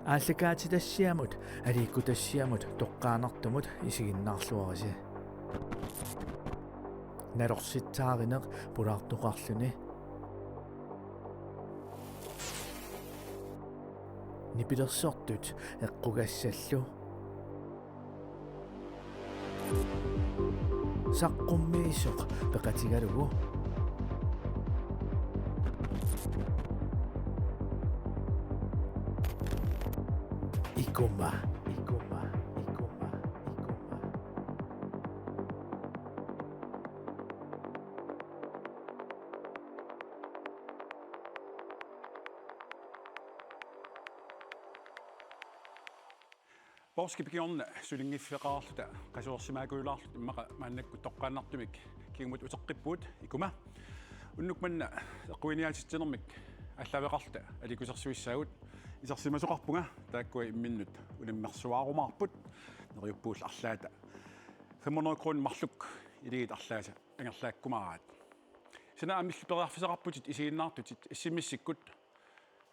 ааллакаатитассиамут алииккутассиамут тоққаанартумут исигиннаарлуараси нарорситсааринеқ пулаартоқарлүни нипилерсортут эққугассаллу саққуммиисоқ пеқатигалугу икума Borskipigionne sylingiffeqaarluta qasuorsimaakuilaarlut immaqa maannakku toqqaannartumik kigumut uteqqippuut ikuma unnukmanna eqquiniaatittinermik аллавеқарта аликусерсуиссаагут исерсимасоқарпунга тааккуи имминнут улиммерсуаарумаарпут нериуппуул арлаата 500 крон марлук илигит арлааса ангерлааккумараат сина амиллупериарфисеқарпутит исигиннаартутит иссимиссиккут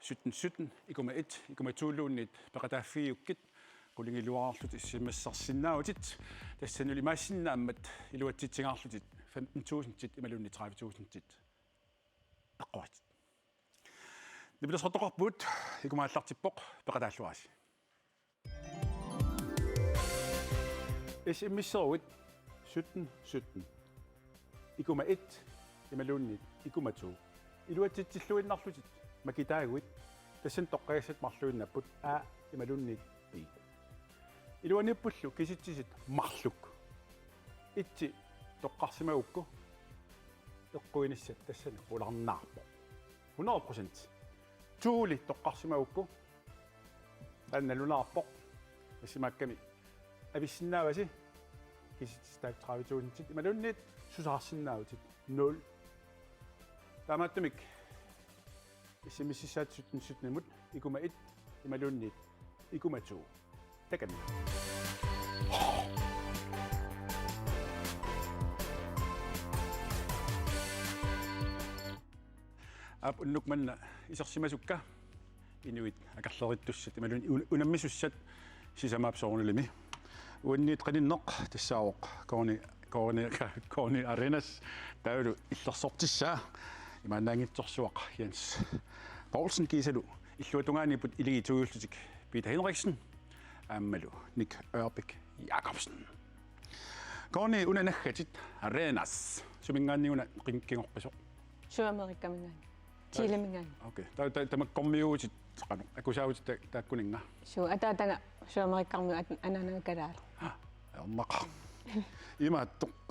17 икума 1 икума 2лууннит пеқатааффиуккит qulingilluararlut issimmassarsinnaautit tassanuli maassinnaammat iluatsitsingaarlutit 15.000tit imalunni 30.000tit aqquat nibilasartoqarput ikumaallartippoq peqataalluasi issimmisseruit 17 ikuma 1 imalunni ikuma 2 iluatsitsilluinnarlutit makitaaguit tassan toqqaissat marluinnapput a imalunni bi Iluanippullu kisittisit marluk. Itsi toqqarsimaukku eqquinissat tassani ularnaarpo. 100%. Tuuli toqqarsimaukku annalulaarpo assimakkami avissinnaavasi kisittistaak 30.000 imalunnit susaarsinnaavutit 0. Taamattumik issimississaat 17 ikuma 1 imalunnit ikuma 2. Takami. Ap unnukmanna isersimasukka inuit akallerittussat imalun unammissussat sisamaapsoornulimi uanniit qaninneq tassaawoq korni arenas taulu illersortissaa imaannaangitsorsuaq Jens Poulsen kiisalu illuatungaaniput iligituullutik Peter Henriksen Ammalu Nick Ørbæk Jacobsen. Korni unanaggatit arenas sumingaanniuna qinqingorpisoq. Suamerikkamingaani. Chilemingaani. Okay. Tamakkormiuutit qanu akusaautit taakkuninga. Ataatanga suamerikkarmi ananagalaala. Ernaqa. Ima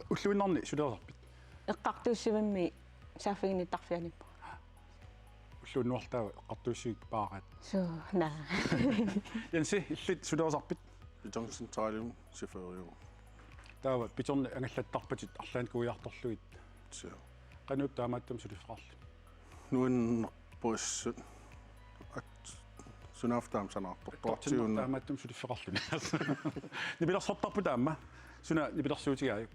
ulluinnerni suleersarpit. Eqqartuussivammi saafiginittarfianippu. Ulluunnuartaa eqqartuussiik paaqat. Nej. Jensi illit suleersarpit. Johnson Talium chauffeur. Taava pitorni angallattarpatit arlaan kuiartorluit. Så. Qanuuk taamaattam sulifrarli. Nuin pois at sunaftaam sanartor. Tortiun taamaattam sulifrarluni. Nibilersortarpu taamma. Suna nibilersuutigaayuk.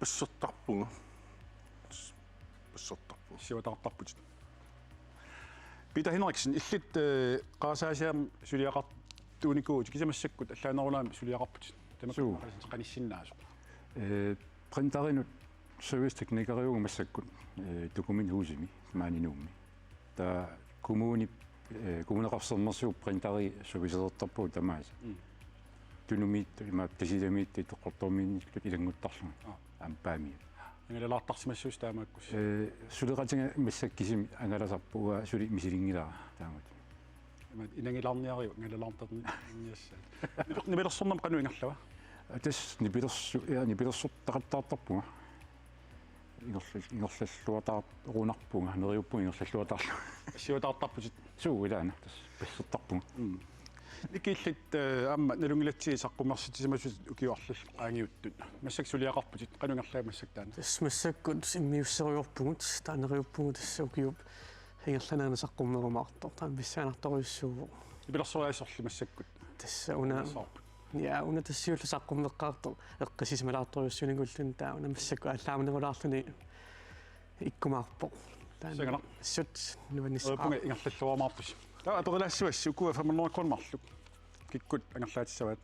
Passottarpunga. Passottarpu. Sivatartarputit. Peter Henriksen illit qaasaasiam suliaqartuunikuut kisamassakut allaanerulaami suliaqarputit tamakku qanissinnaasuq printarinut serviceteknikeriugu massakkut dokument huusimi maaninuummi ta kommuneqarsernersuup printari serviceertarpuu tamaasa tunumit ima tasidamit toqqortormiinniklut ilanguttarlu ampaami angalaartarsimassuus taamaakkus suleqatinga massakkisimi angalasarpuga suli misilingilara taamat inangilaarniariu angalaartarni inniassaat nibilersornam qanuingerlava tas nibilersortaqattaartarpunga ingorlalluataart ruunarpunga neriuppunga ingorlalluataarlu siutaartarputit suuilaana tas passertarpunga ikillit amma nalungilatsi saqqummersitisimasut ukiuarlall aangiuttut massak suliaqarputit qanuingerlaa massak taana tas massakkut immiusseriorpungut taaneriuppungut tassuukiup hingerlanaana saqqummerumaartor taan pissaanartoriussuuvo nibilersoriasorli massakkut tassa una ja una tassiullu saqqummeqqaartor eqqisismalaartoriussuningullun taa una massakku allaamanevulaarluni ikkumaarpo Sagana. Sut nuvannissaa. Punga ingerlalluarmaarpus аперлаассуасси укуа фамернераккормарлук киккут ангерлаатиссаваат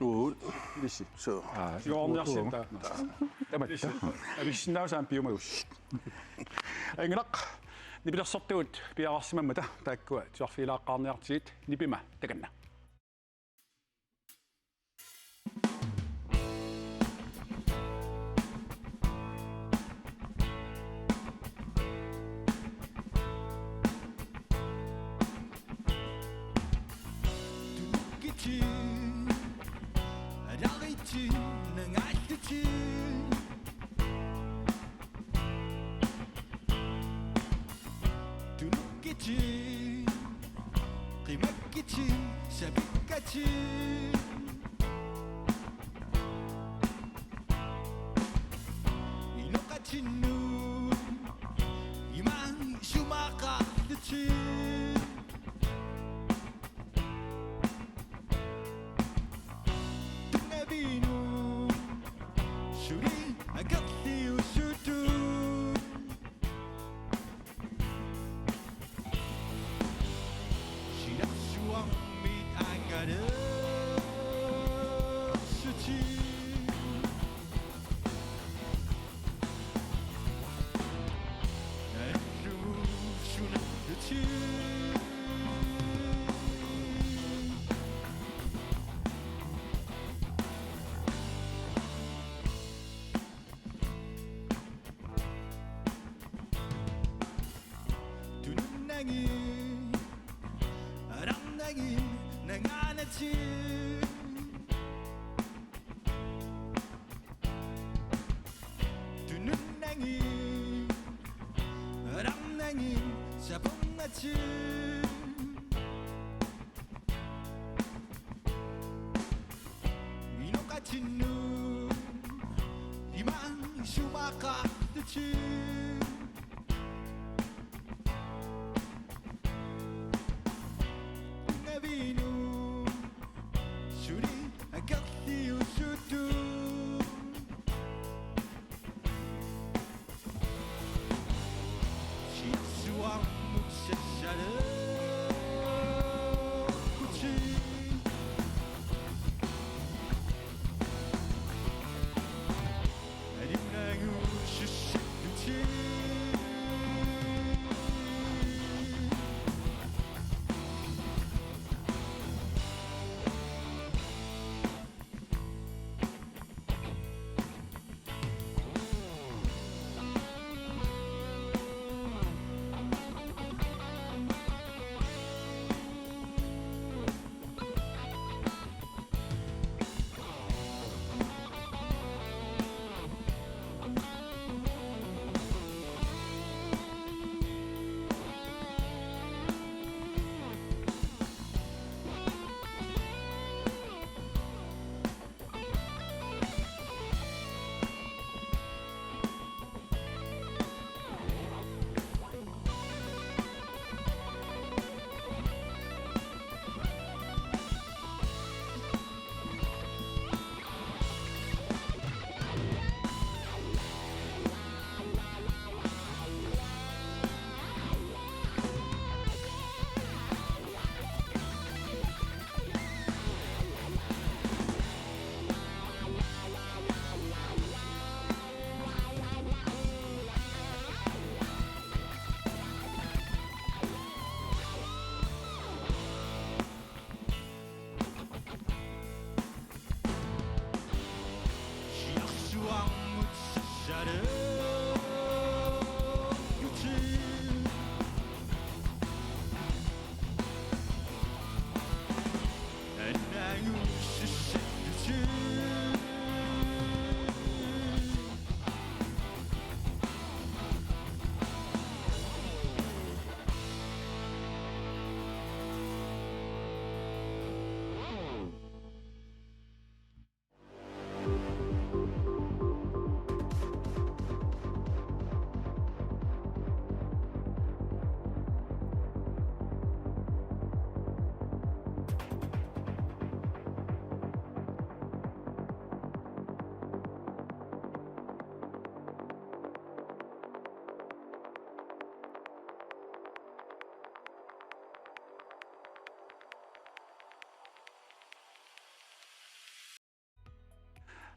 Uut. лисси Så. юорниарсита таматта ависсиннаусаам пиумагус ангинақ нипилерсортуут пиарарсимаммата тааккуа тиорфилааққарниартигит нипима таканна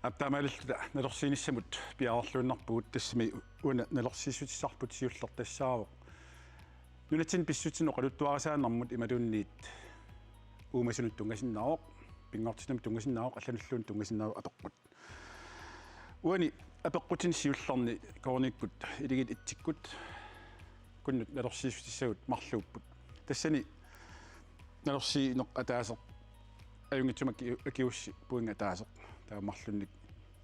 аптаамаалилта налорсииниссамут пиаарлууннарпугут тассами уна налорсииссутиссарпут сиуллертассаавоқ нунатсин писсутсино қалуттуарасааннармут ималуунниит уумасунут тунгасиннаавоқ пингортинам тунгасиннаавоқ аллануллуун тунгасиннаавоқ апеққут уани апеққутин сиуллерни корниккут илигит итсиккут куннут налорсииссутиссагут марлууппут тассани налорсиинеқ атаасеқ аюнгитсумак акиусси пуинга таасеқ таа марлунник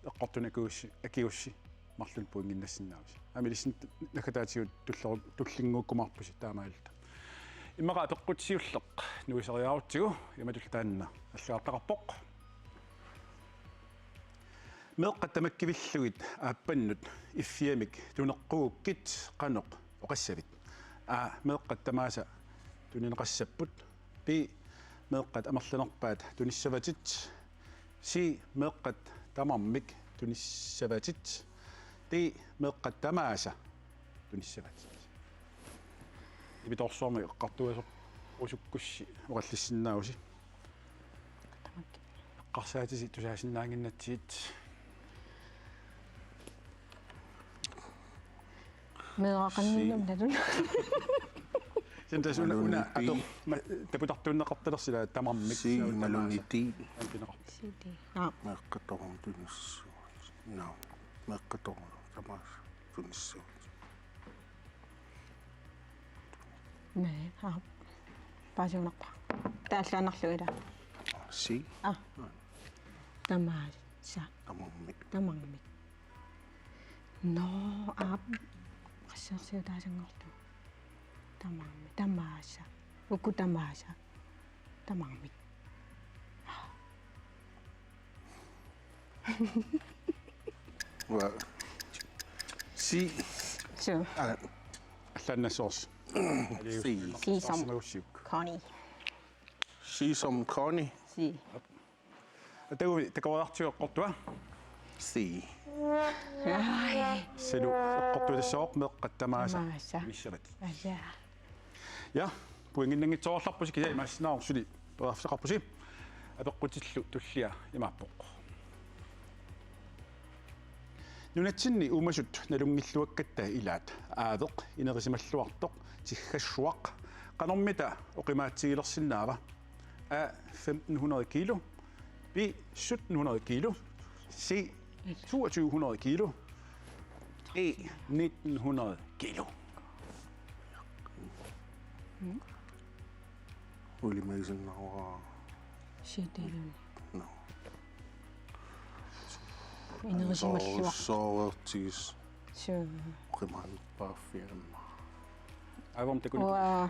эққортуна акиусси акиусси марлун пуингиннассиннаавис амилисин накатаатиут туллингууккумарпуси таамаалта иммаqa апеққутсиуллеқ нуисериаарутсигу иматултаанна аллаартақарпоқ меэққаттамаккивиллугит ааппаннут иффиамик тунеққууккит қаноқ оқассавит меэққаттамааса тунинеқассаппут пи меэққат амерланерпаат туниссаватит си меэққат тамармик туниссаватит ти меэққаттамааса туниссаватит ибиторсуарми эққартуасоқ усуккусси ораллиссиннааруси эққарсаатиси тусаасиннаангиннатсиит меэққаннилум талун сентасуна уна атор тапутартууннеқарталерсила тамармик Си малунити сиди меққаторум тунissuu наа меққаторум тамаас тунissuu нэ паажунарпа тааллаанарлуила си тамааса тамармик тамармик но qassерсиу таасангорлу тамарми тамааса уку тамааса тамармик ва си so аллааннассоорс си сисам самаусиук кони сисом кони си атагуми такаваартиоққортуа си силу эққортуилассаоқ меққаттамааса тамааса миссават ая я пуингиннангитсоорларпуси киса имаассинаарсули перарсеқарпуси апеққутиллу туллиа имааппоқ нунатсинни уумасут налунгиллуаккатта илаат аавеқ инерисималлуартоқ тиггассуақ канормита оқимаатсигилерсиннаава 1500 kilo b 1700 kilo c 2200 kilo e 1900 kilo уилимаисиннауа сидилун no инерисималлуар соортис so qimан паффиамма авом такун уа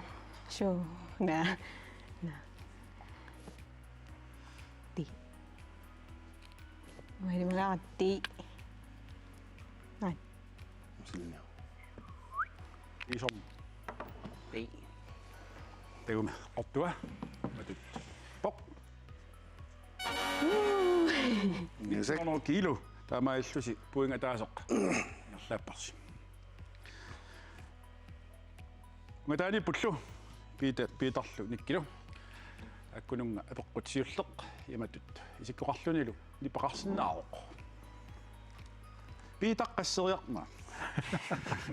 so на ти уилимагаатти най силня исом тагум оттуа матут поп нисек 100 kilo таамаиллуси пуинга таасоқ нерлааппарси матаани пуллу питарлу никкилу аккунунга апеққутсиуллеқ иматут исиккоқарлунилу нипақарсинаароқ питаққассериарма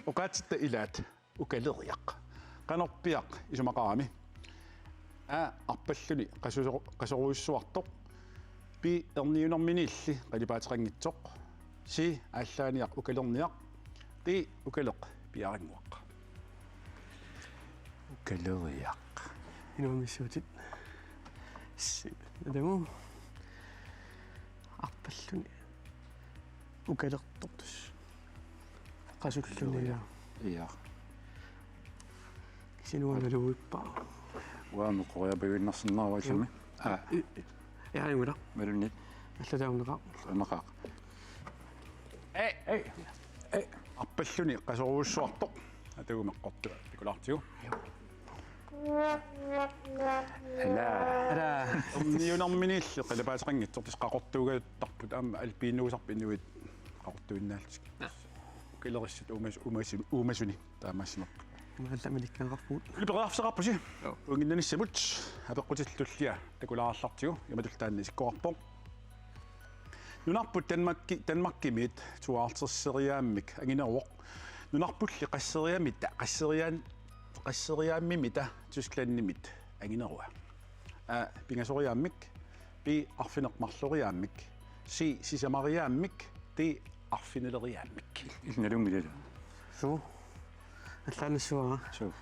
окаатситта илаат укалериақ канорпиақ исумақарами арпаллуни қасоруиссуартоқ пи эрниунэрминилли қалипаатеқангитсоқ си ааллааниақ укалерниақ ти укалеқ пиарингуақ укалериақ инуумиссуутит си надаму арпаллуни укалертортус qasуллуниа иа синуаналуиппаа уаами қориабавиннарсиннааваллами яангула малуннит аллатаунеqa анақаа арпаллуни қасоруиссуартоқ атагумеққортуа пикулаартигу ала эрниунэрминилли қалипаатеқангитсортис қақортуугаттарпут аама алпииннуусарпи инуит қақортуиннаалтик укалериссат уумасуни таамаассимақ маалламиликканеқарпуут илипераарсеқарпуси унгиннаниссамут апеққутиллуллиа такулаарлартигу яматултаанни сиккоқарпоқ Nunarput Danmarkimit tuartersseriaammik angineruoq. Nunarpulli qasseriaammimita Tysklandnimit anginerua. Pingasoriaammik pi arfineqmarloriaammik sisamariaammik ti arfineleriaammik. Ilnalungilala. Su. Atlansuara. So,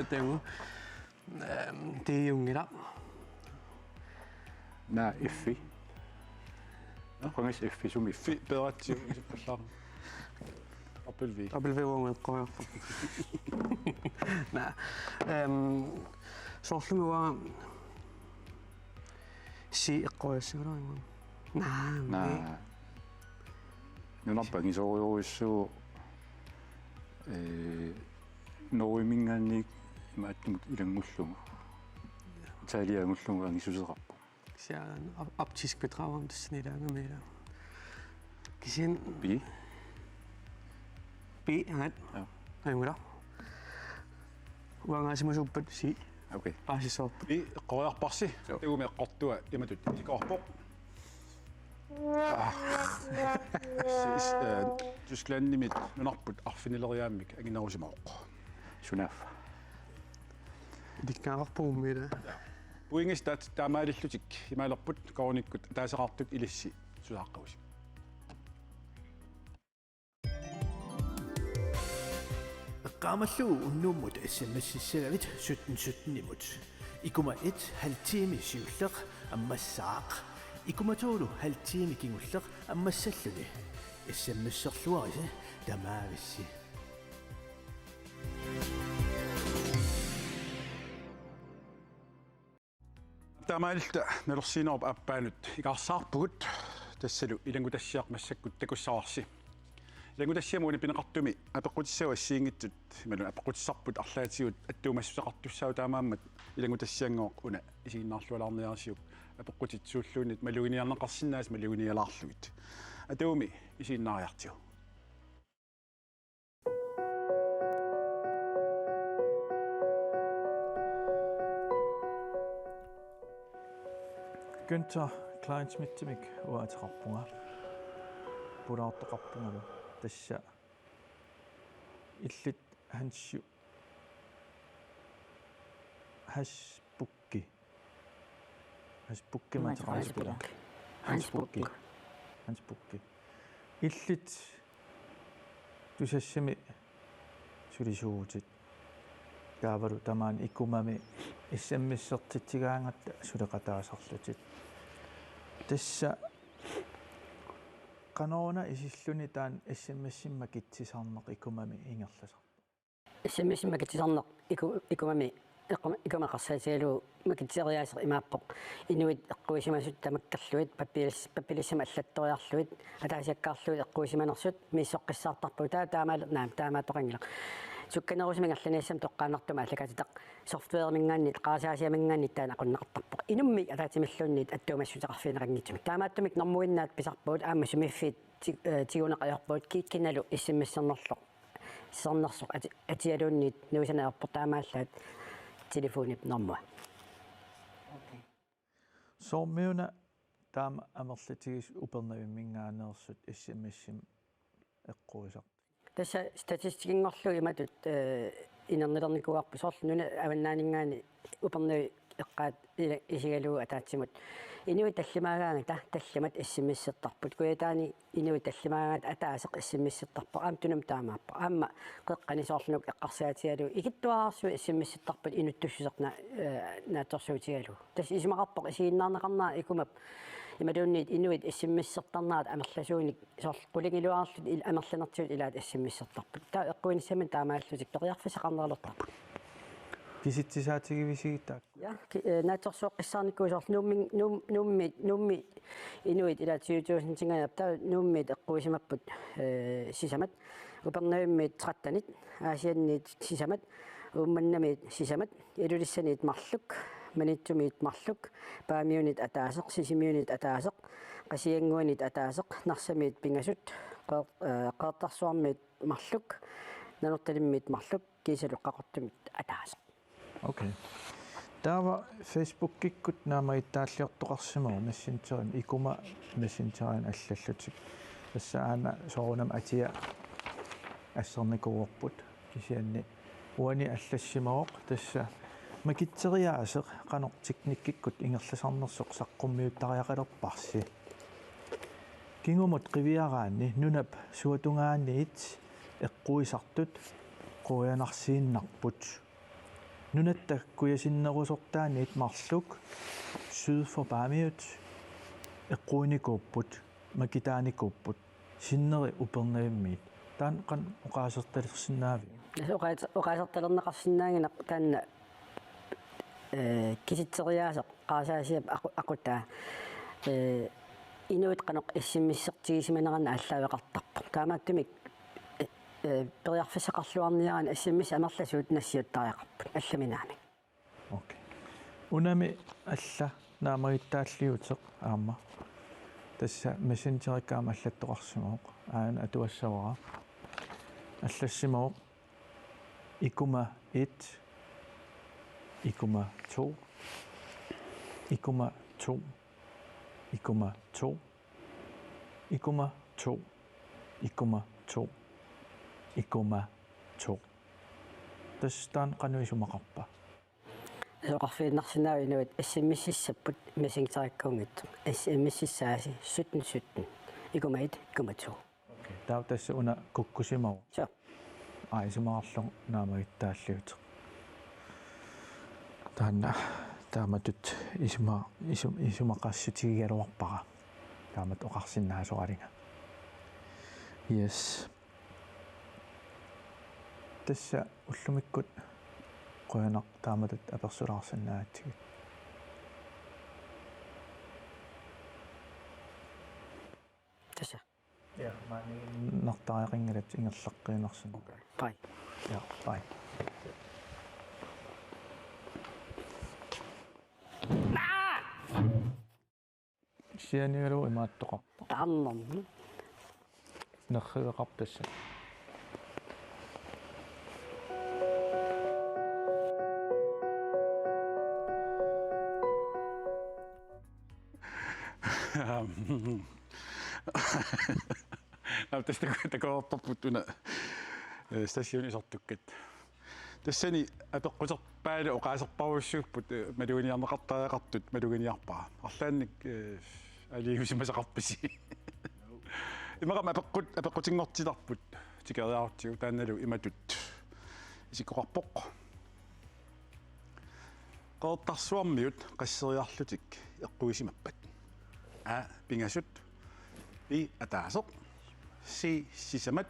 Temu. Tiungila. na iffi. Qangis iffi sum iffi. Fi beratsi ipallar. Appelvi. Abelvevunga qoya. Na. Sorlumua si qoyasura. Na. Nunarpangisoriuissu noimingani maattumut ilangullugu. Taaliangullugu angisuserappu. Sian optisk bedrag tassanilaangamila. Kisin Bi. bi angat. Ja. Ayungila. Uangaasimusuppat si Okay. paasisorp. Pi qoyarparsi taumeqqortua imatut ikorpoq. Tysklandnimit nunarput arfineleriaammik anginerusimaoq. Sunaf. Dikkaarpuumila. Puingis taamaalillutik imaalerput kornikkut taasaqartut ilissi susaqqaus. Eqqaamallu unnuummut SMS-issagavit 1717-nimut. Ikuma 1 halvtime siulleq ammassaaq. Ikumatuulu halvtime kingulleq ammassalluni. SMS-serluarisi tamaavissi. Taamaalilta nelorsiinerp appaanut ikaarsaarpugut tassalu ilangutassiaqmassakkut takussararsi. Ilangutassiamuuni pineqartumi apeqqutissau assiingittut imalu apeqqutissarput arlaatigut attuumassuseqartussau taamaammat ilangutassianngooq una isiginnaarlualarniarsiuk apeqqutitsuulluunit maluginiarneqarsinnaas maluginialaarlugit atuumi isiginnaariartiu. Günther Kleinschmidtimik uateqarpunga pulaartoqarpungalu tassa illit hanssu hasbukki mataqarpula hansbukki illit tusassami sulisuutit kaavalu tamaan ikumami issammissertitigaangatta suleqataasarlutit tassa qanoona isilluni taan issammassimma kitsisarneq ikumami ingerlasar SMS makitsisarneq ikumami ikumaqarsaatigalu makitseriaaser imaappoq inuit eqquisimasut tamakkarluit papilissama allattoriarluit ataasiakkaarluit eqquisimanersut miissoqqissaartarpu taamaatoqangila sukkanerusimiнгерланиассам тоққаанартума аллакатитақ софтвермингааннит qaasiasiamингааннит таана қуннеқартарпоқ инумми атаатимиллууннит аттуумассутеқарфинеқангитсумик таамааттумик нормуиннаат писарпуут аама сумиффит тигунеқаярпуут киккиналу иссиммиссернерлоқ сэрнерсоқ атиалууннит нуусанаерпор таамааллаат телефонип нормуа соормиуна таама амерлатигис упернавиммингаанерсут иссиммиссим эққуисар tässä statistikinngorlu imatut inernilernikуарпу соорлунуна аваннаанинггаани упернуи эққаат исигалуу атаатсимут инуи таллимаагаанга талламат иссиммиссертарпут куятаани инуи таллимаагаат атаасеқ иссиммиссертарпо аамтунам таамааппо аама қеққани соорлунук эққарсаатигалуу игиттуаарсу иссиммиссертарпут инуттуссусеқна нааторсуутигалуу тас исимақарпоқ исигиннаарнеқарнаа икумап ималуунниит инуит иссиммиссертарнаат амерласууник соор qulingilуаарлут амерланертиут илаат иссиммиссертарпут таа эққуиниссаман таамааллутик тоқиарфисақарнералуттарпут киситсисаатигивисигитаак я нааторсуоққиссаарниккуу соор нумми инуит илаат сиутуусинтингаяап таа нуммит эққуисимаппут сисамат упернавиммит траттанит аасианниит сисамат уумманнамит сисамат илулиссанит марлук манитсумиит марлук паамиунит атаасеқ сисимиунит атаасеқ qasianguanit ataaseq narsamiit pingasut qaartarsuarmiit marluk nanortalimmiit marluk kiisaluq qaqortumit ataaseq okay Taava Facebook-kikkut naamaittaалliortoqarsimaru Messengerin ikuma Messengerin аллаллутик тасса аана соорунам атиа ассерникуорпут кисианни уани аллассимаоқ тасса макитсериаасеқ канортикниккиккут ингерласарнерсоқ саққуммиуттариақалерпарси кингумут қивиараани нунап суатунгаанниит эққуисартут қуянарсииннарпут нунатта куясиннерусортааниит марлук syd for Bamiut эққуиникууппут макитааникууппут синнери упернаиммиит таан қан оқаасерталерсинаави оқаасерталернеқарсинаангина таанна киситсериаасеқ qaasаасиап ақутаа инуит қанеқ иссиммиссертигисиманерана аллаавеқартарпо таамааттумик периарфисеқарлуарниаран ассиммис амерласуут нассиуттариақарпут алламинаами окей унами алла наамагиттааллиутеқ аама тасса мессенджериккаама аллаттоқарсимаоқ аана атуассавара аллассимаоқ икума 1 икума 2 икума 2 икума 2 икума 2 икума 2 икума 2 тастан кануисумақарпа соқарфииннарсинаа инуит ассиммиссиссаппут мессенджериккаунгит ассиммиссисааси 17 икумаит икуматсу окей таа тасса уна куккусимау со аисумаарлу наамагиттааллиутеқ таанна тааматут исумақассутигигалуарпара таамат оқарсиннаасоқалинга yes тасса уллумиккут qoyanaq taamatut apersulaarsannaatigit таса ja maani nartariaqingalat ingerleqqiinersun бай ja bye сианигалу имааттоqa тааннерни нерриеқартасса tästä takoorparput stationisartukkat тассани апеққусерпаали оқаасерпаруссууппут малугиниарнеқартаақартут малугиниарпаа арлаанник алиусимасақарписи имақама апеққутингортиларпут тикериаартиу таанналу иматут исикоқарпоқ қооттарсуармиут қассериарлутик эққуисимаппат пингасут и атаасеқ сисамат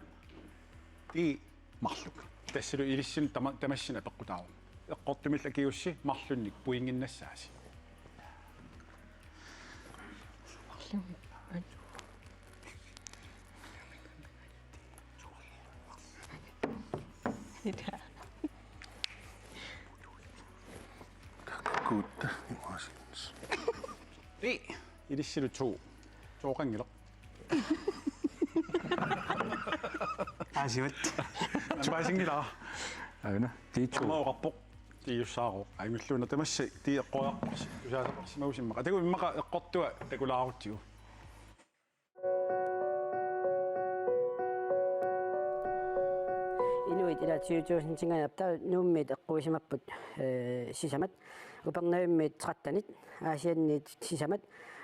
и марлук тассалу илиссин тамассина пеққутаару эққортумилла киусси марлунник пуингиннассааси Good emotions. и илиссилу тооқангила аасиут чуасингила аана тиичу маоқарпоқ тиуссааро аймиллуна тамасси тиэққояққарси усаасақарсимаусиммақа тагу иммақа эққортуа такулаарутсигу инуит ила тиутуусинтингаяпта нууммит эққуисимаппут сисамат упернаиммит траттанит аасианниит сисамат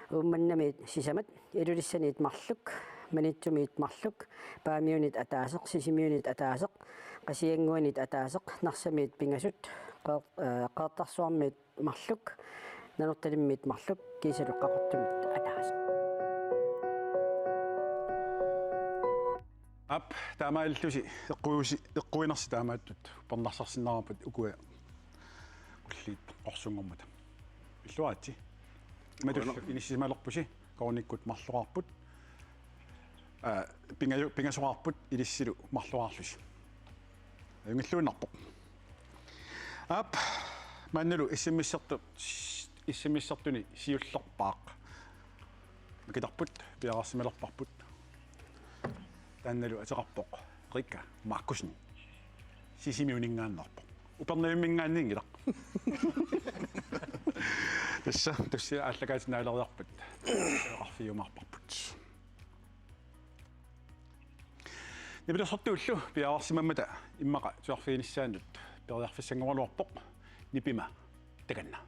уумманнамит сисамат илулиссанит марлук манитсумиит марлук паамиунит атаасеқ сисимиунит атаасеқ қасиангуанит атаасеқ нарсамиит пингасут қаартарсуармиит марлук нанорталиммиит марлук кисалуққақортумит атаасеқ ап таамаиллуси эққуинерси таамааттут пернарсарсинаарапут укуа уллиит орсунгормата иллуаати иматул инисималерпуси коорниккут марлуарпут пингасуарпут илиссилу марлуаарлуси юнгиллуунарпоқ ап манналу иссимиссертуни сиуллерпаақ макитарпут пиараарсималерпарпут таанналу атеқарпоқ рикка маркусни сисимиунингааннарпоқ упернаюммингааннингила тасси ааллагаатинаалериарпат арфиумарпарпут нибилэрсортууллу пиаарсимаммата иммаqa туарфигиниссаанут периарфиссангамалуарпоq нипима таканна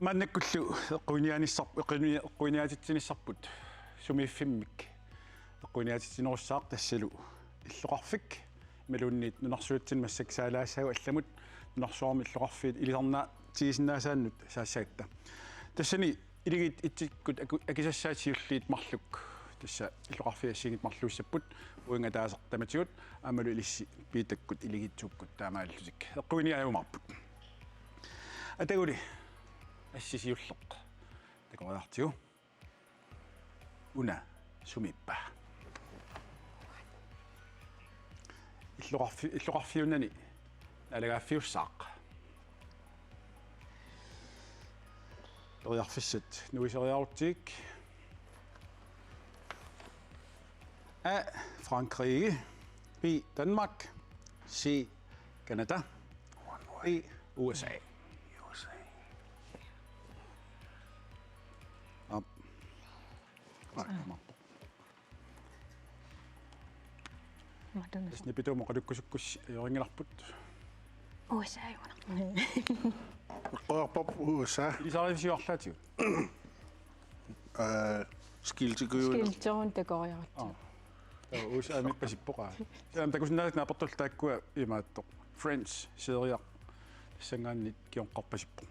маннаккуллу эққуниаатитсинissarput сумииффиммик эққуниаатитсинеруссаақ тассалу иллоқарфик ималуунниит нунарсуутсин массак саалаассагу алламут нунарсуарми иллоқарфиит илисарнаа тигисиннаасааннут саассаагта тассани илигит итсиккут акисассаатиуллиит марлук тасса иллоқарфиассигит марлууссаппут уинга таасартаматигут аамалу илисси пиитаккут илигитсуккут таамааллусик эққуниааюмарпут атагули ассисиуллеқ такориартиу уна сумиппа иллоқарфиунани алагааффиуссаақ ториарфиссат нуисериарутик Frankrig, B. Danmark, C. Canada, D. USA. Op. Snipito mo kadukkusukkus yoringilarput. USA юна. Qorpap USA. Ilisarivisiorlaatigu. Skilterun takoriarat. USA mipasippoqa. Salam takusinnaat naapertul taakkua imaattoq. French seriaq. Sangaannit kionqarpasippo.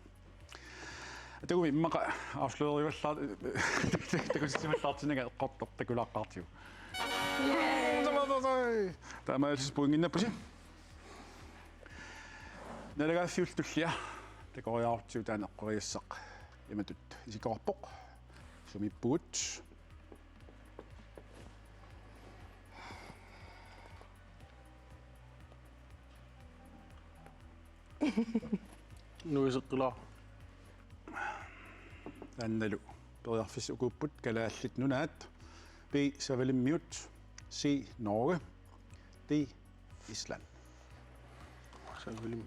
Atagumi immaqa afsløerivallaat takusissimallaartinaga eqqortoq takulaaqaartigu. Taamaalis puinginnappusi. Nalagaaffiultullia takoriaartigu taaneqqoriassaq imatut isikorpoq. Sumippugut. Nuiseqqila. Annalu periarfis ukupput kalaallit nunaat B. Savalimmiut C. Norge D. Island. Savalimmi.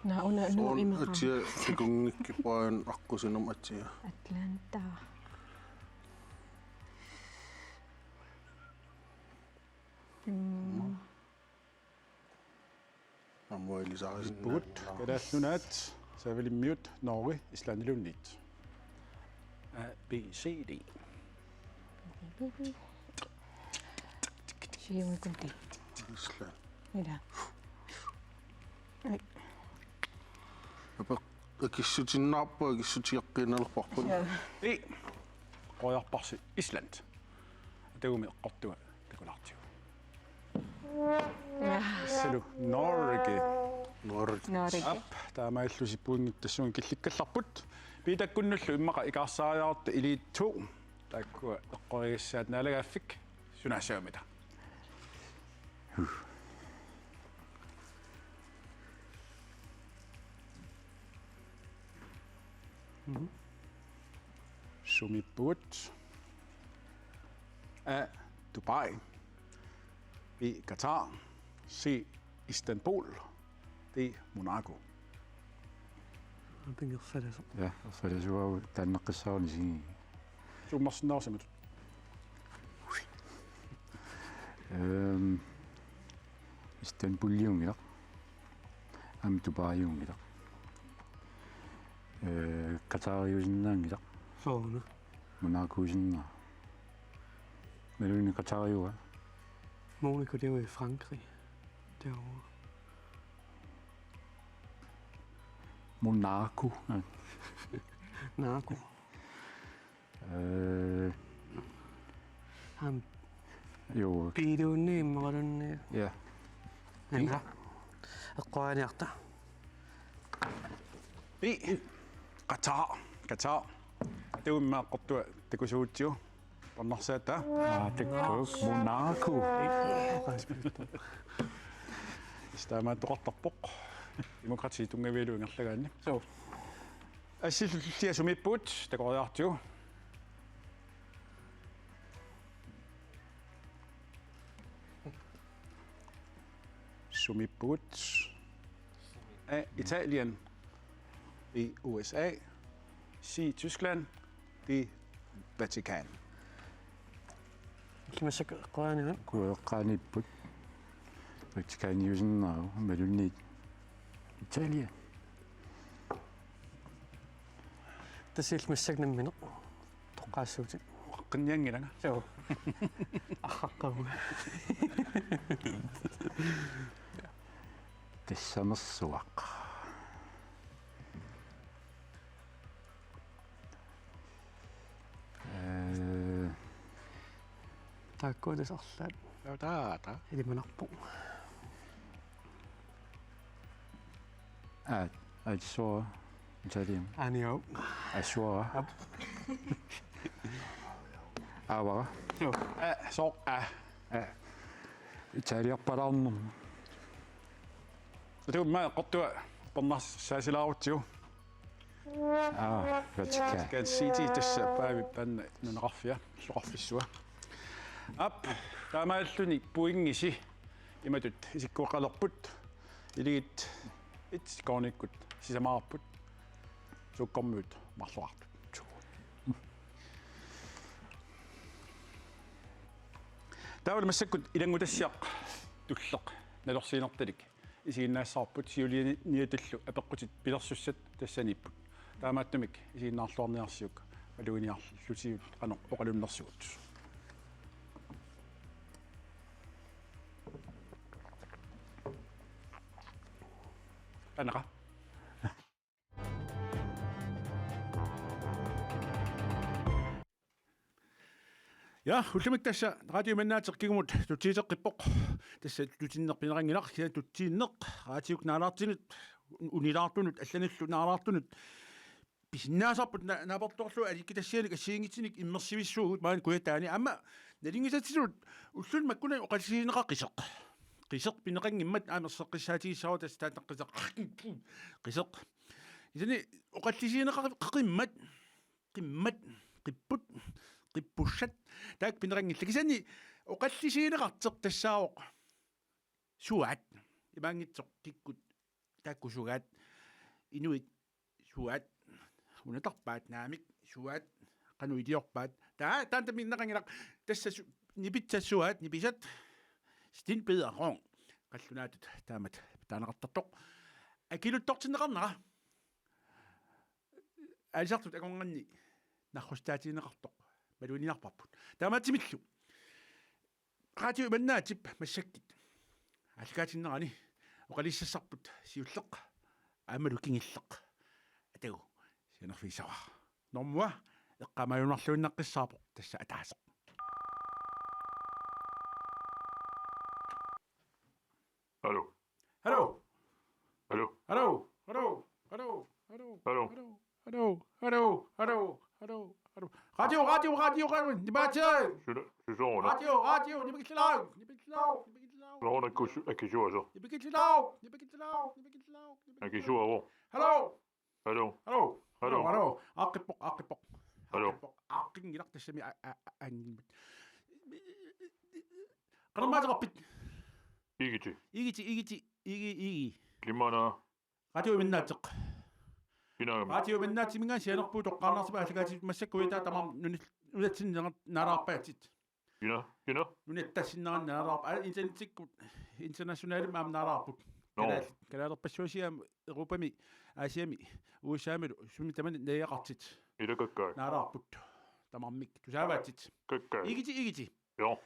Na una nu imma. Atia tikungikki paan aqusinum atia. Atlanta. Ammo elisarisin. Pugut kalaallunaat Savalimmiut Norge Islandilunniit. B. C. D. Siun kunti. Island. Ila. Apa akissutinnaarpa akissutiaqqinnerparpun. E. Qojarparsi Island. Atagumi eqqortuga takulartigu. Salu Norge. Norge. Ap taamaallusippuungittassugin killikkallarput piitakkunnullu immaqa ikaarsaariarta Elite 2 taakkua eqqorigissaat naalagaaffik sunaasaumita. Sumippugut A. Dubai B. Qatar C. Istanbul D. Monaco. Pingerfalasu. Ja, falasuau tanneqqissaarnisi. Summarsinnaarsamut. Istanbuliungilaq. Am Dubaiungilaq. Qatariusinnaangilaq. Soona. Monacoisinna. Meluni Qatariua. Monaco, det er jo i Frankrig. Derovre. Monaco. Narko. Han Jo, biidunni immaradunni. ja. Enga. Eqqoaniarta. B. Qatar. Tagummaaqortua takusuutsiu. Parnarsaata. Takkuk Monaco. Istamaat toqartarpoq. Demokrati tungaviluingerlagaanni. So. Assilullia sumipput takoriartiu. Sumipput. A. Italien. B. USA. C. Tyskland. D. Vatikan. Kimassak eqqoaniga. Kueqqaanipput. Pekkainiusinaau malunniit Italia. Tasilmassagnammino toqqaassuutit. qinniangilanga. Joo. Arraqqavuga. Tissamersuaq. Taakkuutasarlaat Taata. ilimanarpu. Aitsua Italia. Aniau. Asua. Awa. Joo. Soq Italiarpalarnum. Tuumma qottua qonnars saasilaaruttigu. Vatika. Kan city tassa paavi pan nunaqarfia suqarfissua. Taamaalluni puingisi imatut isikkuqalerput iligit kornikkut sisamaarput sukkormuut marluartut. Taawal massakkut ilangutassiaq tulleq nalorsiinertalik isiinnaassaarput siuliani niatallu apeqqutit pilersussat tassaniipput taamaattumik isiinnaarluarniarsiuk maluuniarlusiut qanoq oqalunnersugut. Anqa. Ja, ultimik tässä radiomannaatiqkigumut tutiiteqqippoq tassa tutinnerpinerangilar kia tutiinneq raatiuk naalaartinut unilaartunut allanullu naalaartunut pisinnaasarput naaportorlu alikkitassianik assiingitinik immersivissuugut maan kuataani amma nalingisatilut ullun makkuna oqalsiineqaqiseq qiseq pineqangimmat aamerseqqissaatigissaru tastaataqqiseq qiseq isani oqallisiineqaqimmat qimmat qipput qippussat taak pinerangillakisani oqallisiineqarteq tassaawoq suat imaangitsoq kikkut taakkusugaat inuit suat unatarpaat naamik suat qanuitiorpaat taanta minneqangilaq tassa nipitsassuat nipisat stin pederong qallunaatut taamat taanaqartartoq akiluttortinneqarnera alisartut akonganni narrustaatiineqartoq maluuniarparput taamaatimillu radio mannaatip massakkit алкаатиннерани оқалиссассарпут сиуллеқ аамалукингиллеқ атагу синерфисава нормуа эққамаюнарлуиннаққиссаапоқ тасса атаасеқ Hallo. Hallo. Hallo. Hallo. Hallo. Hallo. Hallo. Hallo. Hallo. Hallo. Hallo. Hallo. Hallo. Radio. Nibate. Susanne. Radio. Nibikitlaw. Nå, akisua så. Nibikitlaw. Akisua hvor. Hallo. Hallo. Aqippoq. Hallo. Aqingilaq tassami angimmat. Qarmaataqarpit. Igiti. Klimana. Radio minnaatteq. Kinagam. Radio minnaati mingan sianerpuu toqqaarnarsima alagaati massakkuita tamam nunatsinnerat naalaarpaatit. Kina. Nunattassinneran naalaarpa internetikkut internationalim maam naalaarput. Kalaalerpassuusiam Europami Aasiami USAamilu sumi taman nayaqartit. Ilakakkai. Naalaarput tamarmik tusaavaatit. Kakkai. Igiti. Joo.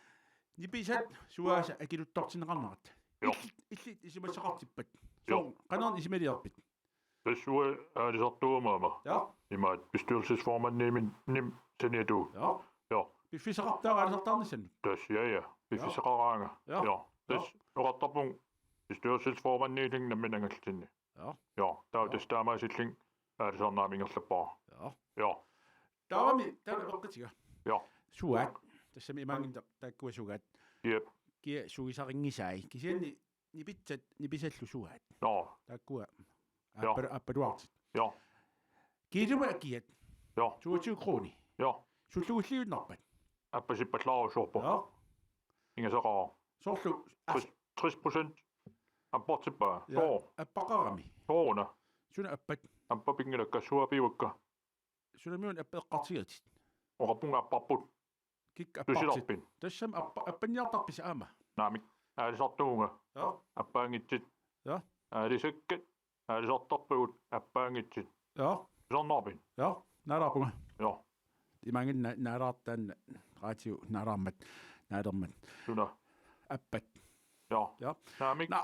Nipisat suaasa akiluttortinneqarnarat. Joo. Illit isimassaqartippat. So qanerni isimaliarpit. Tassua aalisartuumaama. Ja. Imaat bestyrelsesformand nim saniatu. Ja. Ja. Bifisaqartaa aalisartarnissanut. Tas ja. Bifisaqaraanga. Ja. Ja. Tas oqartarpun bestyrelsesformand niiling namminangaltinni. Ja. Ja. Tas taamaasilling aalisarnaamingerlappaa. Ja. Ja. Taami taaqeqqiga. Ja. Suat tassami imaangin taakkuasugaat. Jep. Kia suisaringisaai. Kisianni nipisallu suat. No. Taakkua. Ja. Appaduartit. Ja. Kiituma kiat. Ja. 22 krooni. Ja. Sulluulliunnerpat. Appasippatlaarusorpo. Ja. Ingasaqaa. Sorlu 60% apportipaa. ja appaqarami. Soona. Suna appat. Ampapingilakka suapiuakka. Sunamiun appeqqartigatit. Oqapunga apparput. Kik appartit. Tusilarpin. Tassam appanniartarpisa aama. Naamik. аалисартуунга Ja. аппаангитсит Ja. аалисаккат аалисартарпагут аппаангитсит Ja. сорнарпин Ja. Naarapunga. ja Imangin naaraartaan radio naaraammat naadermat tuna appat. ja Ja. naamik Na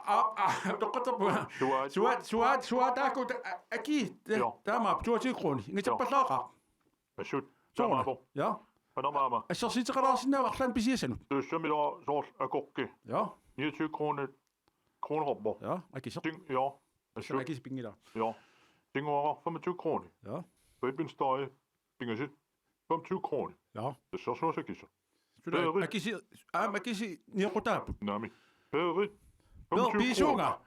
toqatarpunga. Suat taakut aki Ja. taama 22 kroner. Ingatappallaqa. masut Soorna. samaabo Ja. panamaama Assersiiteqalaarsinnaava arlaan pisiasanut. tuussamila soor akorki Ja. 29 kroner Ja. Akiser. ting ja masut Akis pingila. ja tingoara 25 kroner Ja. Bødbindstøje pingasit 25 kroner Ja. det så så så Akisi niqutaap. nami Perit Bisunga.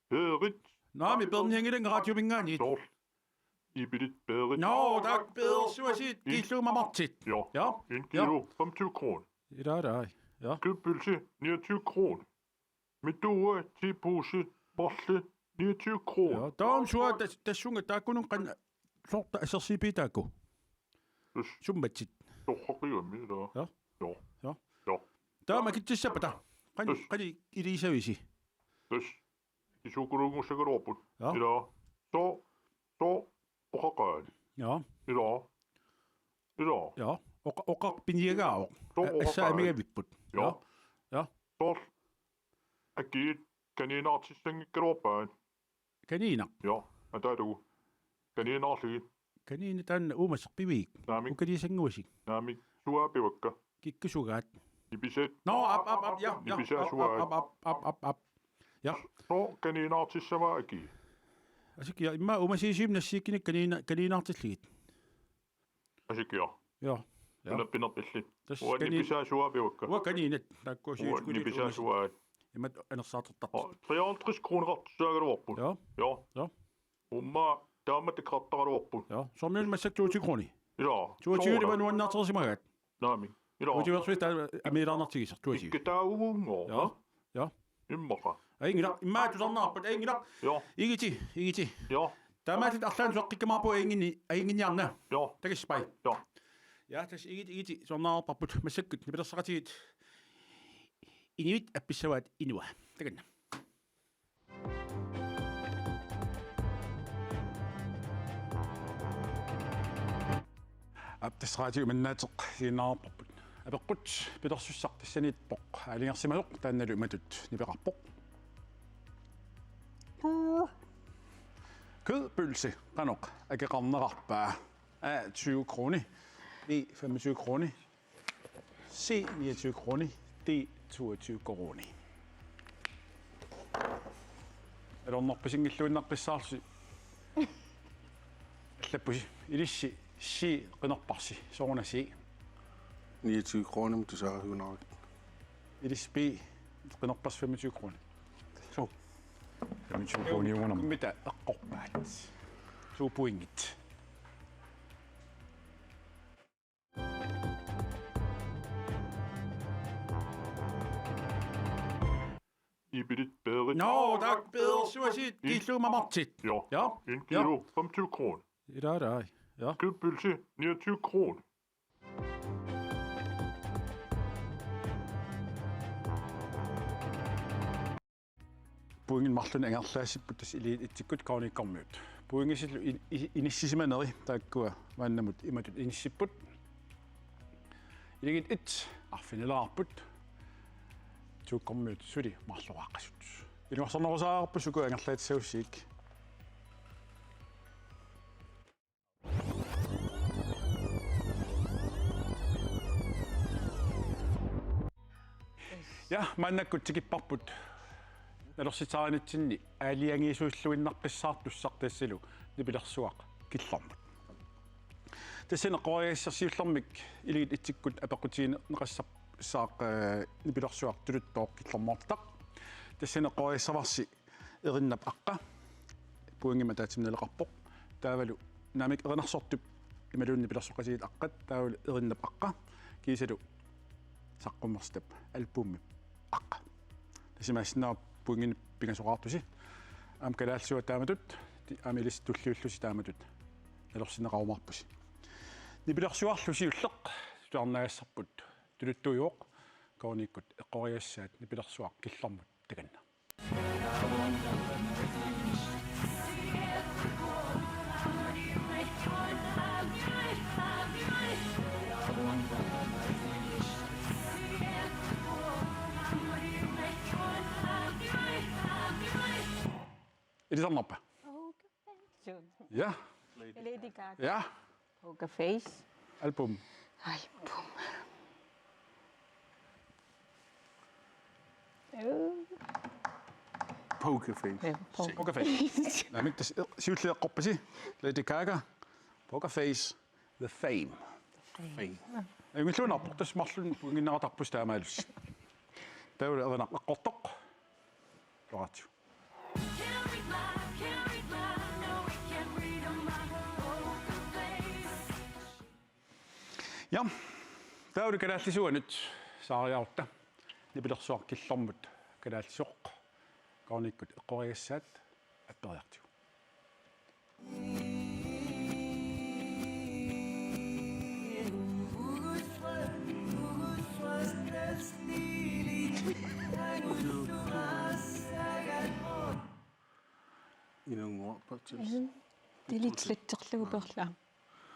Perit Naami berniangilanga radio mingaani. soor ibidit Perit No, tak bedre suasit killumamartit. ja Ja. en kilo 25 kroner Idarai. Ja. Købelse 29 kroner. Midua til pose bolle 29 kroner. Ja, taam sua tassunga taakunun qan sorta assersipiitaakku. Summatsit. Så har jeg med der. Ja. Ja. Ja. Ja. Taama kitsissapata. Qani ilisavisi. Dus de chokolade sikkert op. Ja. I dag. Så oqaqaani. Ja. I dag. Ja. Oqaq piniagaaq. Så Assaamiga vipput. Ja. Ja. Så agit kaninartisten gråbaan. Kanina. Ja. Og der er du. Kaninartisten. Kanina tan umasqpiviik. Nami. Ukalisanguusik. Nami. Sua bevakka. Kikkusugaat. I bisæt. No, up, ja. I bisæt sua. Up. Ja. Så kaninartisten var agit. Asik ja imma umasiisimnassiikkinik kaninaartilligit. Asikia. Ja. Ja. Pinna pillit. Tas Uani kanin bisæt sua bevakka. wa kaninat takkuasiit Uani bisæt sua. imat anersaartartaq. 53 kroner saager oppu. Ja. Ja. Ja. Umma daammat krattagar oppu. Ja, sormil massak 20 kroni. Ja. 20 det var nu annartersimagat. Nami. Ja. 20 ವರ್ಷ amiranartigisar 20. Ikitauungo. Ja. Ja. Immaqa. Aingila imma tusarnaarpat aingila Ja. igiti. Ja. Tamaatit arlaan soqqikkamaapu ainginiarna. Ja. Takispai. Ja. Ja, tas igiti sornaarparput massakkut nipilersaqatigit inivit appissavaat inua. Takanna. Aptas radio mannateq siinaarparput. Apeqqut pilersussaq tassaniitpoq aliarsimaluq taannalu imatut nipeqarpoq. Kødpølse qanoq akeqarnerarpaa 20 kroner. D 25 kroner. C 29 kroner. D 22 kroner. Alornerpasingilluinnaqqissaarsi. Allappusi ilissi si qinarparsi soornasi 29 kroner, men det så er jo nok. ilis B qinarpars 25 kroner. So 25 kroner uunam. mitä eqqorpaat. Suupuingit. Ibidit Berit. No, tak bedre suasit killumamartit. Ja. Ja. En kilo 25 kroner. Idarai. Ja. Købelse 29 kroner. Puingin marlun angerlaasipput tas ili itsikkut kauniikkarmiut. Puingisillu inissimaneri taakkua maannamut imatut inissipput. Iligit it arfinilaarput. Tuukkarmiut suli marluaqqasut. Iluarsornerusaaarpu suku angerlaatissaussiik. Ja, maannakkut tikipparput. Nalorsitaarinitsinni aaliangiisuulluinnarqissaartussaq taassilu nipilersuaq killarmut. Tassina qoriassarsiullermik iligit itsikkut apequtiine neqassarsaaq nipilersuaq tuluttoq killarmoortaq. Tassina qoriassarsi erinap aqqa puingima taatsimneleqarpoq taavalu naamik erinarsortup imaluunni pilersuqasiit aqqat taavalu erinap aqqa kiisalu saqqummerstap albummi aqqa. Tassimaassinaa puingin pingasoqaartusi am kalaalsua taamatut amilis tulliullusi taamatut nalorsineqarumarpusi nipilersuarlusi ulleq tuarnaassarput tuluttuujuoq kaunikkut eqqoriassaat nipilersuaq killermut takanna. Elisarnarpa. Ja, Lady Gaga. ja, Poker Face. album. Ej, bum. Pokerface. Ja, poker. Pokerface. Namik tas siulliaqqorpasi Lady Gaga. Pokerface. The Fame. Fame. Ayungilluunarpoq tas marlun nginnaratарpус таамаалус. Таул еринаққортоқ. Лоратсу. Ja, taulu kalaallisuanut saariarutta. Nipilersuaq killermut kalaallisoq. Kaunikkut eqqoriassaat apperiartu. Inunguarpatis. Det er lidt sletterlugu perla.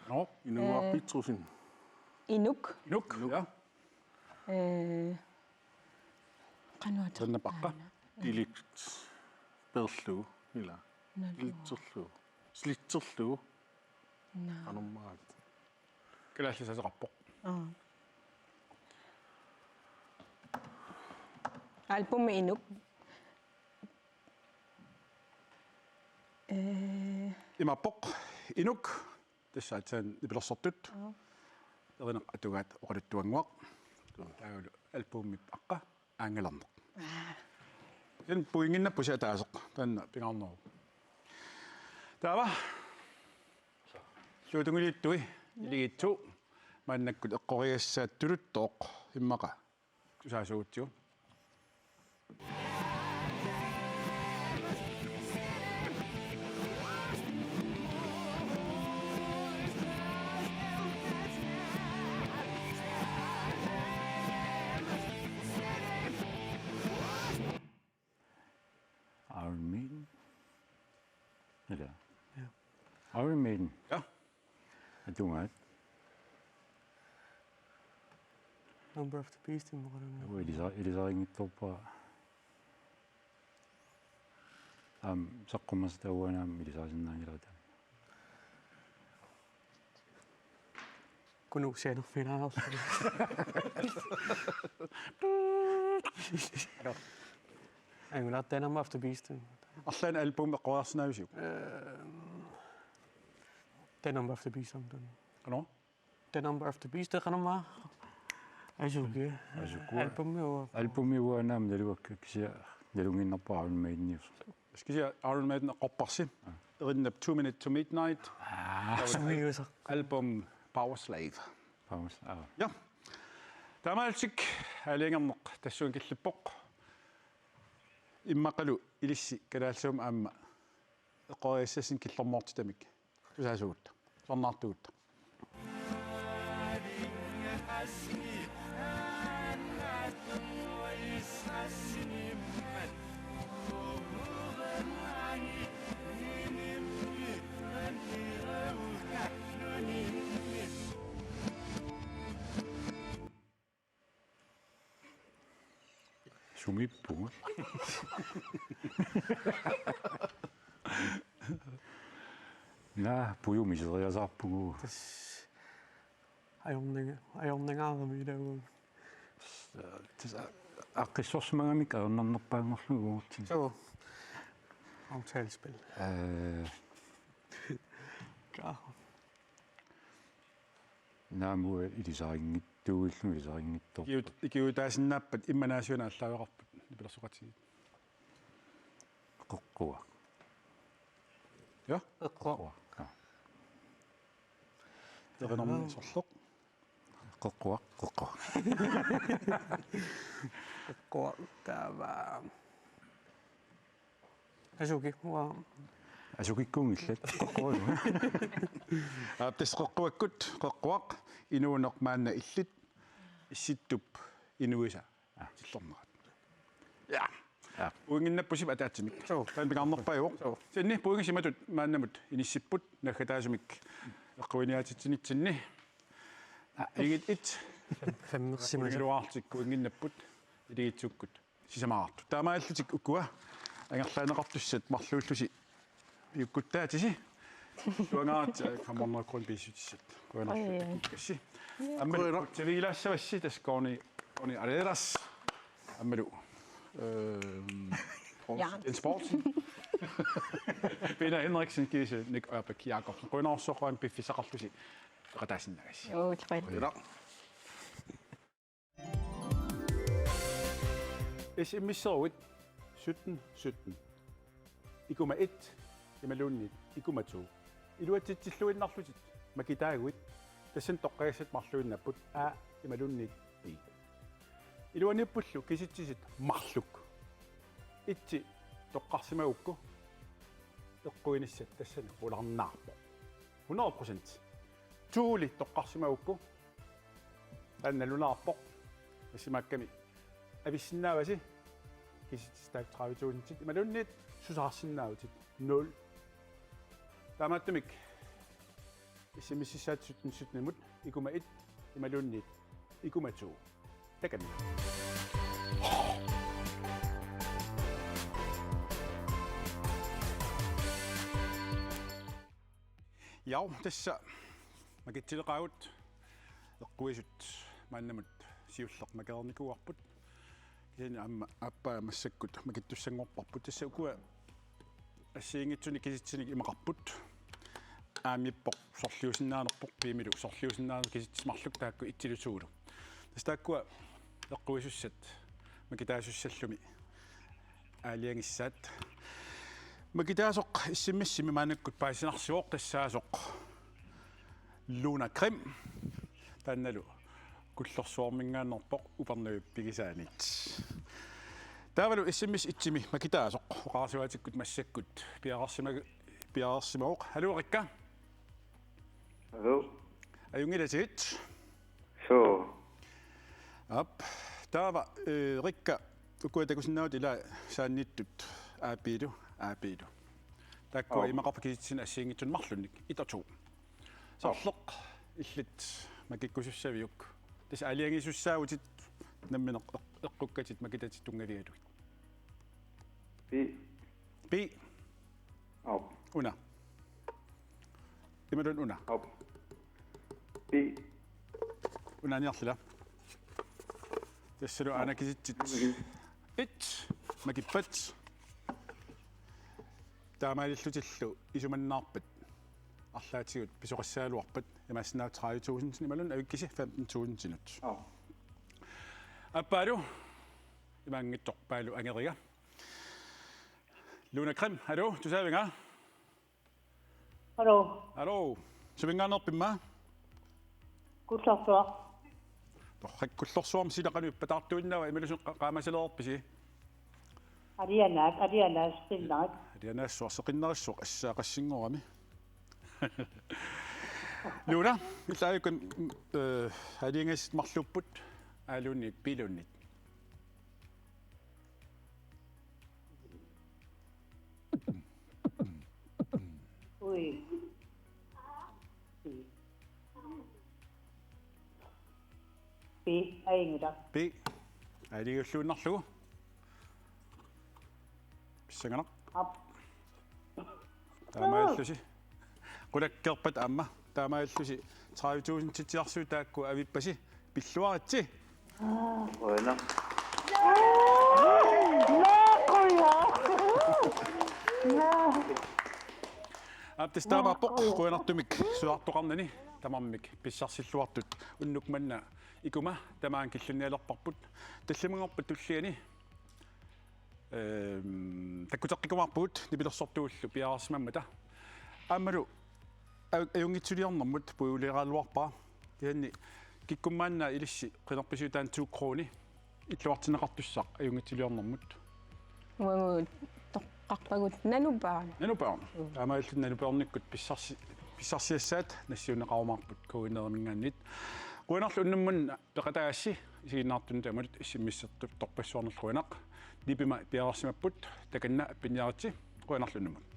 No, Inunguarpitrusin. Inuk. inuk, ja. Qanuata. Tannapaqqa. Dilikt perlu ila. Glitterlu. Slitterlu. Anummaat. Kalaallisasaqarpoq. Album med Inuk. Imappoq inuk тассаатсаан нипилерсортут еринеқ атугаат оқалуттуангуақ таавалу альбуммип аққа аангалернеқ ин пуингиннаппу саатаасеқ таанна пингаарнеру таава сууtuнгилиттуи илигитсу мааннаккут эққориассааттулуттооқ иммақа тусаасуутсиу Iron Maiden. Eller? Ja. Iron Maiden. Ja. Er du med? Number of the Beast in Morgan. Elisariнгит торпа. Саққумас тауанаам илисарисиннаангиларата. Kun ser finder. I'm not the Number of the Beast. арлаан альбум эққориарсинаависиу The Number of the Beast. канаа The Number of the Beast. Det kan man. Ajukku. Альбумиуанаам налуакка кися налунгиннарпаа Iron Maiden-иус. скися Iron Maiden эққорпарси ериннап 2 Minutes to Midnight Sumiusa. альбум Power Slave. Паус. Ja. Тамаалсик алингернеқ тассуун киллиппоқ иммақалу илисси калаалсуум аама эққориассасин киллермоортитамик тусаасугутта сорнаартугутта Sumippunga. Minä pujumiseriasarpugu. Ajorningaarami. Aqqissorsumagamik aernarnerpaangerluguurtin. Så. Aftalespil. Klar. Naamu ilisariнгиттууиллу ilisariнгittor. Ikiutaasinnappat immanaasunaallaavaqarput nipilersuqatigit. Qoqqua. Ja, Eqqua. erinermi sorloq. Qoqqua. Eqqua. Tava. Ajukki. Asukikkuungillat qoqqua. Tasqoqquakkut qoqquaq inuuneq maanna illit issittup inuisa силлорнерат я уингиннаппусип атаатсимик таан пигарнерпаюо синни пуингисиматут мааннамут иниссиппут наггатаасумик эққуиниатитсинитсинни игит ит фэммерсимасу илуаартикку уингиннаппут илигитсуккут сисамаарту таамааллутик уккуа ангерлаанеқартуссат марлууллуси юккуттаатиси туангаат каммарнеркуун писсутиссат куанерлу касси аммалу тивилаассавасси таскоони алерас аммалу en sport. Peter Henriksen kise Nick Ørbæk Jacobsen. Grønner så en befisseraltusi. Radassen næs. Jo, det SMS-sovit 17. Ikuma 1, imalunit, ikuma 2. Iluatit tilluinnarlutit. Makitaaguit. Tassen toqqaasat marluinnapput a imalunit b. Iluanippullu kisittisit marluk. Itti toqqarsimaukku eqquinissat tassana ularnaarpo 100% tuuli toqqarsimaukku annalunaarpo assimakkami avissinnaavasi kisittistaak 30 imalunnit susaarsinnaavutit 0 taamaattumik issimississaat 17 ikuma 1 imalunnit ikuma 2 takami Ja, tässä mäkin tilqaut eqquisut maannamut siullermakeernikuarput kini amma appa massakkut makittussangorparput tässä ukua assiingitsuni kisitsini imaqarput aamippoq sorliusinnaanerpoq piimilu sorliusinnaaner kisitsmarluk taakku ittilusuulu tässä taakkua eqquisussat makitaasusallumi aaliangissaat Makitaasoq issimissimi maanakkut paasinarsuoq tassaasoq Luna Krim tannalu kullorsuormingaannerpoq uparnuyuppigisaanit taavalu issimmis itsimi makitaasoq oqaarsuatikkut massakkut piararsimauq hallo Rikka hallo ajungilatit so ap taava Rikka ukuatakusinnaut ila saannittut aapiilu takkua imaqarpakisitsin assiingittun marlunnik itertu sorleq illit makikkusussaviuk tas aliangisussaautit nammineq eqqukkatit makitatit tungalialuit bi au una imalun una au bi una niarlila tassalu anakisitsit it makippat таамаалиллутиллу исуманнаарпат арлаатигут писоқассаалуарпат имаассинаа 30.000 ималун авиккиси 15.000 синут аппалу имаангитторпаалу ангерига Luna Krim hallo тусаавинга hallo сувингаанерпимма куллорсуа торхаккуллорсуарм силақануиппатаартуиннава ималусу qaamasalерписи Ariana Spinnaat. Ariana soqinnarissuq assaaqassinnguarami. Luna, ilaayukun haliingassit marlupput aaluunniik piiluunnit. Ui. Pi ainguda. Pi. Aliigulluunnarlugu. Singana. Up. Taamaillusi. Qulakkerpat amma. Taamaillusi 30.000 titiarsu taakku avippasi pilluaritsi. Bueno. Aptis taamappoq quinartumik suartoqarnani tamammik pissarsilluartut unnukmanna ikuma tamaan killunnialerparput tallimungorput tulliani takkuteqqikumarput nipilersortuullu piararsimammata aammalu ajungitsuliarnermut puuliqaaluarpaa tianni kikkummaanna ilissi qinerpisuutaan 2 krooni illuartineqartussaq ajungitsuliarnermut Wangu toqqarpagut nanupaan. Nanupaan. Aamaillut nanupaarnikkut pissarsiassaat nassiuneqarumarput kuinnermingaannit Quinarlu unnummun peqataassi isiinaartun tamat issimmissertup torpassuarnerluinaq nipima piararsimapput takanna pinniariti quinarlu unnummun